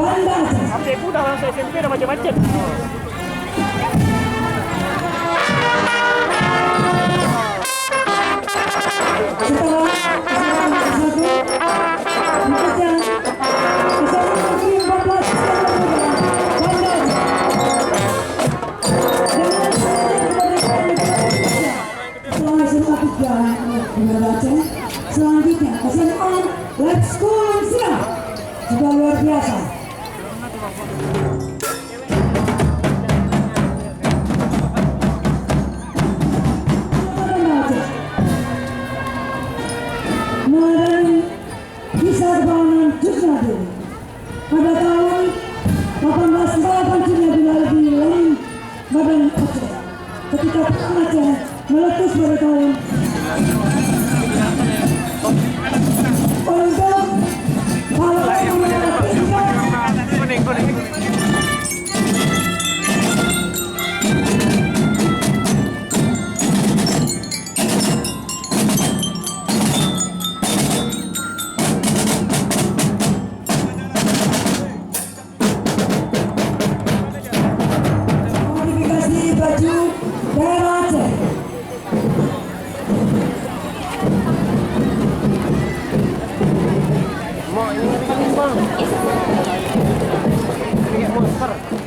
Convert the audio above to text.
Banda Aceh. Aku udah langsung SMP udah macam-macam. Setelah satu, berikutnya Pesawat Negeri 14 Banda Aceh. Dengan setelah SMA 3 Banda Aceh, selanjutnya SMA Lab School Siap. Sudah luar biasa. Mengenai kisah bangunan Jusnadi pada tahun 1889 di Leng Badan Aceh ketika Perang Aceh meletus pada tahun untuk Kuning. modifikasi baju daerah Aceh. Mau ini kan bang. Ini monster.